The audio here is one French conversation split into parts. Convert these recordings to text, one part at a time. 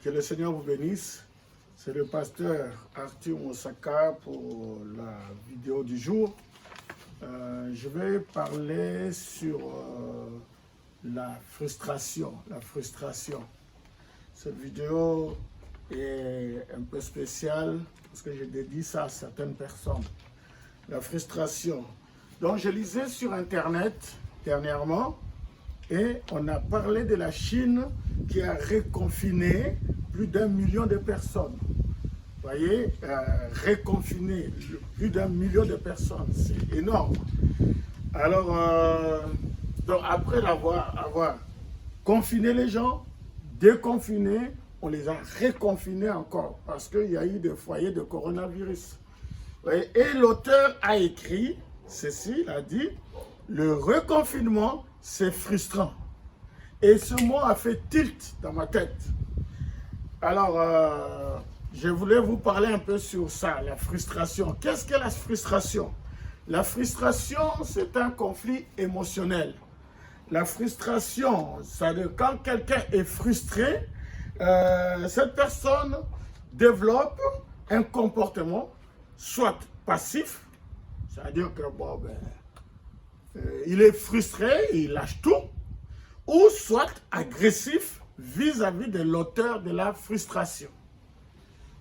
Que le Seigneur vous bénisse. C'est le pasteur Arthur Moussaka pour la vidéo du jour. Je vais parler sur la frustration. Cette vidéo est un peu spéciale parce que je dédie ça à certaines personnes. La frustration. Donc je lisais sur Internet dernièrement et on a parlé de la Chine qui a reconfiné plus d'1 million de personnes. Vous voyez, reconfiné plus d'1 million de personnes, c'est énorme. Alors, donc après avoir confiné les gens, déconfiné, on les a reconfinés encore parce qu'il y a eu des foyers de coronavirus. Et l'auteur a écrit ceci, il a dit, le reconfinement, c'est frustrant. Et ce mot a fait tilt dans ma tête. Alors, je voulais vous parler un peu sur ça, la frustration. Qu'est-ce que la frustration? La frustration, c'est un conflit émotionnel. La frustration, c'est-à-dire quand quelqu'un est frustré, cette personne développe un comportement, soit passif, c'est-à-dire que bon, il est frustré, il lâche tout, ou soit agressif vis-à-vis de l'auteur de la frustration.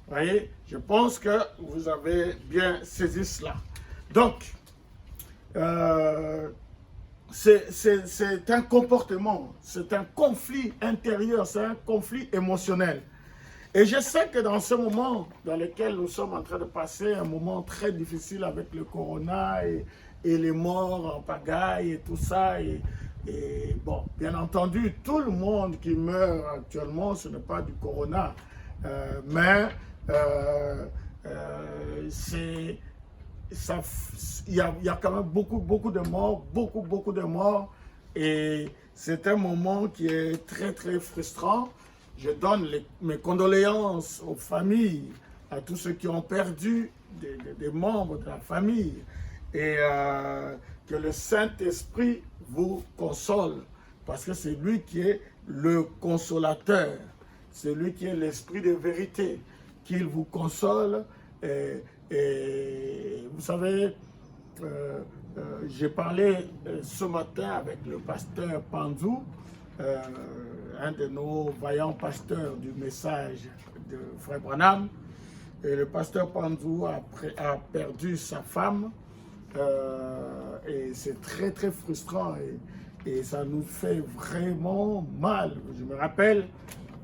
Vous voyez, je pense que vous avez bien saisi cela. Donc, c'est un comportement, c'est un conflit intérieur, c'est un conflit émotionnel. Et je sais que dans ce moment dans lequel nous sommes en train de passer, un moment très difficile avec le corona et les morts en pagaille et tout ça, et bon, bien entendu, tout le monde qui meurt actuellement, ce n'est pas du corona, mais il y a quand même beaucoup de morts, beaucoup de morts, et c'est un moment qui est très très frustrant. Je donne mes condoléances aux familles, à tous ceux qui ont perdu des membres de la famille, et que le Saint-Esprit vous console, parce que c'est lui qui est le consolateur, c'est lui qui est l'Esprit de vérité, qu'il vous console. Et vous savez, j'ai parlé ce matin avec le pasteur Panzou, un de nos vaillants pasteurs du message de Frère Branham. Et le pasteur Panzou a perdu sa femme, et c'est très très frustrant et ça nous fait vraiment mal. Je me rappelle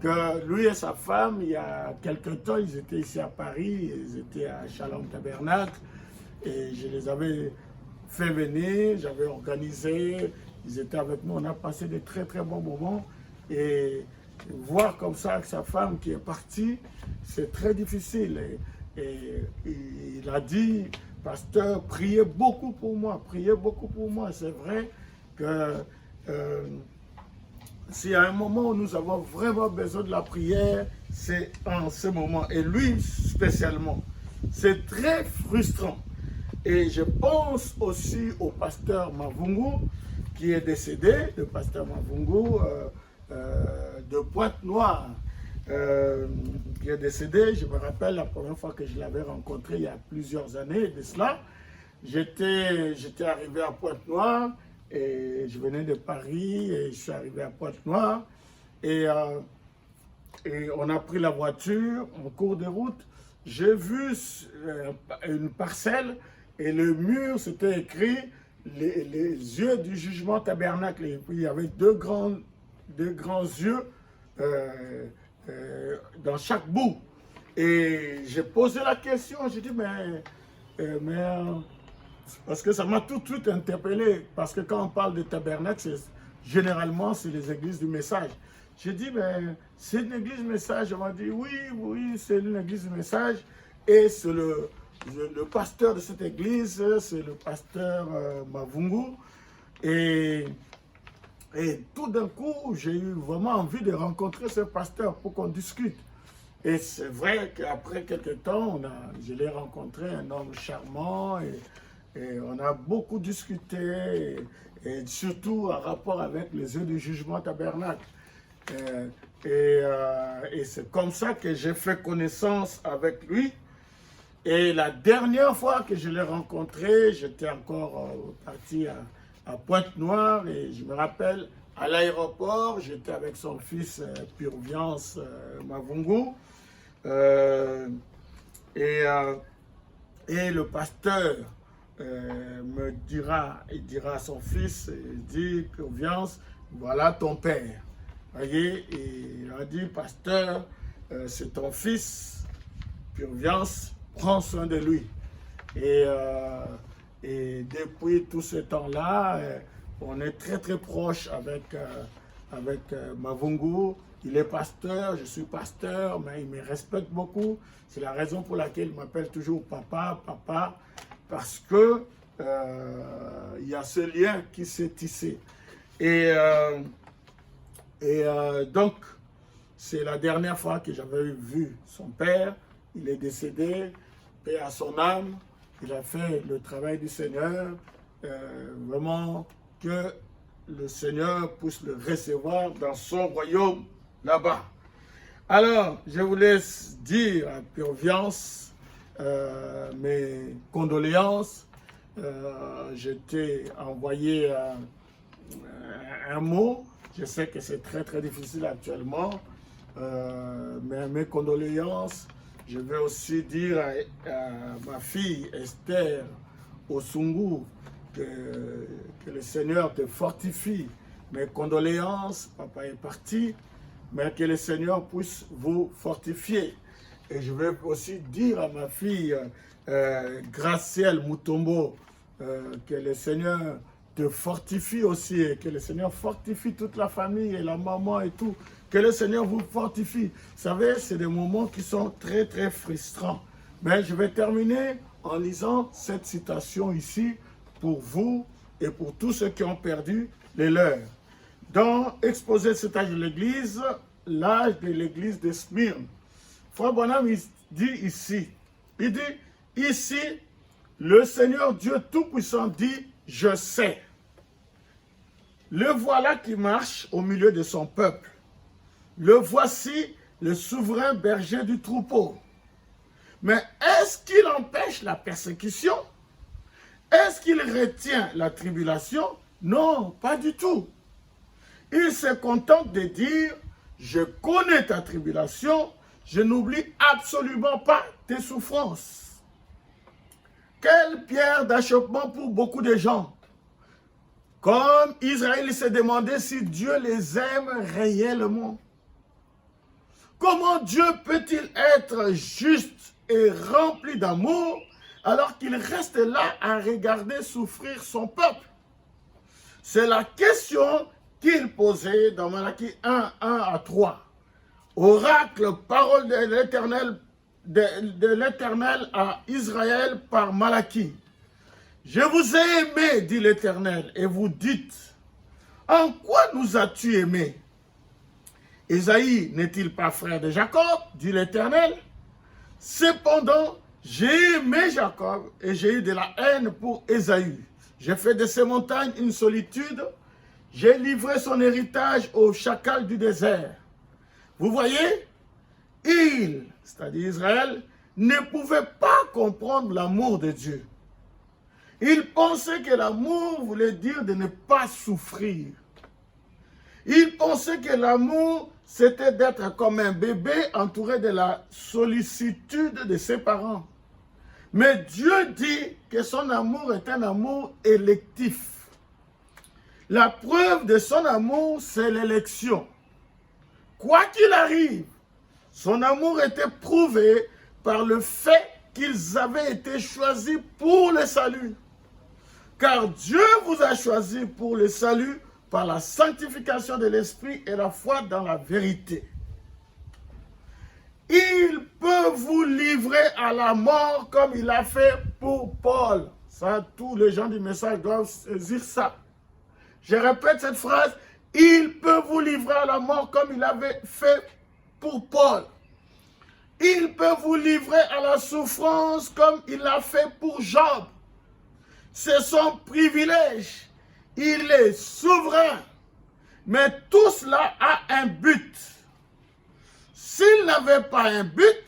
que lui et sa femme, il y a quelque temps, ils étaient ici à Paris, ils étaient à Shalom Tabernacle, et je les avais fait venir, j'avais organisé, ils étaient avec nous, on a passé de très très bons moments, et voir comme ça que sa femme qui est partie, c'est très difficile. Et il a dit, pasteur, priez beaucoup pour moi, c'est vrai que s'il y a un moment où nous avons vraiment besoin de la prière, c'est en ce moment. Et lui spécialement, c'est très frustrant. Et je pense aussi au pasteur Mavungu, qui est décédé, le pasteur Mavungu de Pointe-Noire, qui est décédé. Je me rappelle la première fois que je l'avais rencontré il y a plusieurs années de cela. J'étais arrivé à Pointe-Noire. Et je venais de Paris et je suis arrivé à Pointe-Noire et on a pris la voiture en cours de route. J'ai vu une parcelle et le mur, c'était écrit les yeux du jugement tabernacle. Et puis il y avait deux grands yeux dans chaque bout. Et j'ai posé la question, j'ai dit mais parce que ça m'a tout de suite interpellé, parce que quand on parle de tabernacle, généralement c'est les églises du message. J'ai dit, mais c'est une église du message. On m'a dit, oui, c'est une église du message. Et c'est le pasteur de cette église, c'est le pasteur Mavungu. Et tout d'un coup, j'ai eu vraiment envie de rencontrer ce pasteur pour qu'on discute. Et c'est vrai qu'après quelques temps, je l'ai rencontré, un homme charmant, et on a beaucoup discuté, et surtout en rapport avec les yeux du jugement tabernacle. Et c'est comme ça que j'ai fait connaissance avec lui. Et la dernière fois que je l'ai rencontré, j'étais encore parti à Pointe-Noire et je me rappelle, à l'aéroport, j'étais avec son fils Purviance Mavungu. Et le pasteur me dira, il dira à son fils, il dit, Purviance, voilà ton père. Voyez, et il a dit, pasteur, c'est ton fils, Purviance, prends soin de lui. Et depuis tout ce temps-là, on est très très proche avec Mavungu. Il est pasteur, je suis pasteur, mais il me respecte beaucoup. C'est la raison pour laquelle il m'appelle toujours papa, papa, parce que il y a ce lien qui s'est tissé. Donc, c'est la dernière fois que j'avais vu son père. Il est décédé, paix à son âme. Il a fait le travail du Seigneur. Vraiment que le Seigneur puisse le recevoir dans son royaume là-bas. Alors, je vous laisse dire à Purviance mes condoléances. Je t'ai envoyé un mot. Je sais que c'est très très difficile actuellement, mais mes condoléances. Je vais aussi dire à ma fille Esther Osungu que le Seigneur te fortifie. Mes condoléances, papa est parti, mais que le Seigneur puisse vous fortifier. Et je vais aussi dire à ma fille Gracielle Mutombo que le Seigneur te fortifie aussi et que le Seigneur fortifie toute la famille et la maman et tout. Que le Seigneur vous fortifie. Vous savez, c'est des moments qui sont très très frustrants. Mais je vais terminer en lisant cette citation ici pour vous et pour tous ceux qui ont perdu les leurs. Dans Exposé de cet âge de l'Église, l'âge de l'Église de Smyrne, Frère Branham il dit ici, il dit ici, le Seigneur Dieu Tout-Puissant dit, je sais. Le voilà qui marche au milieu de son peuple. Le voici, le souverain berger du troupeau. Mais est-ce qu'il empêche la persécution? Est-ce qu'il retient la tribulation? Non, pas du tout. Il se contente de dire, je connais ta tribulation, je n'oublie absolument pas tes souffrances. Quelle pierre d'achoppement pour beaucoup de gens. Comme Israël s'est demandé si Dieu les aime réellement. Comment Dieu peut-il être juste et rempli d'amour alors qu'il reste là à regarder souffrir son peuple? C'est la question qu'il posait dans Malachie 1, 1 à 3. Oracle, parole de l'Éternel à Israël par Malachie. Je vous ai aimé, dit l'Éternel, et vous dites, en quoi nous as-tu aimés? Ésaïe n'est-il pas frère de Jacob, dit l'Éternel? Cependant, j'ai aimé Jacob et j'ai eu de la haine pour Ésaü. J'ai fait de ces montagnes une solitude, j'ai livré son héritage aux chacals du désert. Vous voyez, il, c'est-à-dire Israël, ne pouvait pas comprendre l'amour de Dieu. Il pensait que l'amour voulait dire de ne pas souffrir. Il pensait que l'amour, c'était d'être comme un bébé entouré de la sollicitude de ses parents. Mais Dieu dit que son amour est un amour électif. La preuve de son amour, c'est l'élection. Quoi qu'il arrive, son amour était prouvé par le fait qu'ils avaient été choisis pour le salut. Car Dieu vous a choisi pour le salut par la sanctification de l'esprit et la foi dans la vérité. Il peut vous livrer à la mort comme il a fait pour Paul. Ça, tous les gens du message doivent dire ça. Je répète cette phrase. Il peut vous livrer à la mort comme il avait fait pour Paul. Il peut vous livrer à la souffrance comme il l'a fait pour Job. C'est son privilège. Il est souverain. Mais tout cela a un but. s'il n'avait pas un but,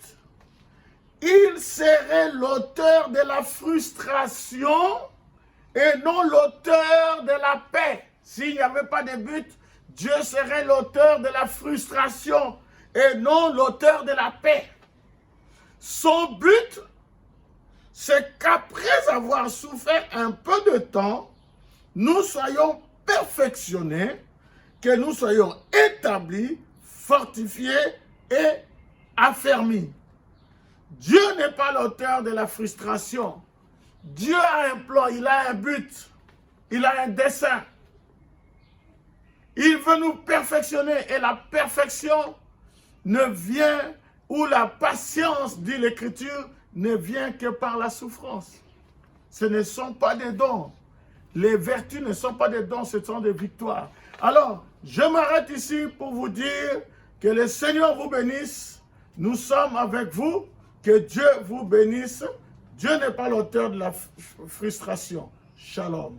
il serait l'auteur de la frustration et non l'auteur de la paix. S'il n'y avait pas de but, Dieu serait l'auteur de la frustration et non l'auteur de la paix. Son but, c'est qu'après avoir souffert un peu de temps, nous soyons perfectionnés, que nous soyons établis, fortifiés et affermis. Dieu n'est pas l'auteur de la frustration. Dieu a un plan, il a un but, il a un dessein. Il veut nous perfectionner et la perfection ne vient, ou la patience, dit l'Écriture, ne vient que par la souffrance. Ce ne sont pas des dons. Les vertus ne sont pas des dons, ce sont des victoires. Alors, je m'arrête ici pour vous dire que le Seigneur vous bénisse. Nous sommes avec vous. Que Dieu vous bénisse. Dieu n'est pas l'auteur de la frustration. Shalom.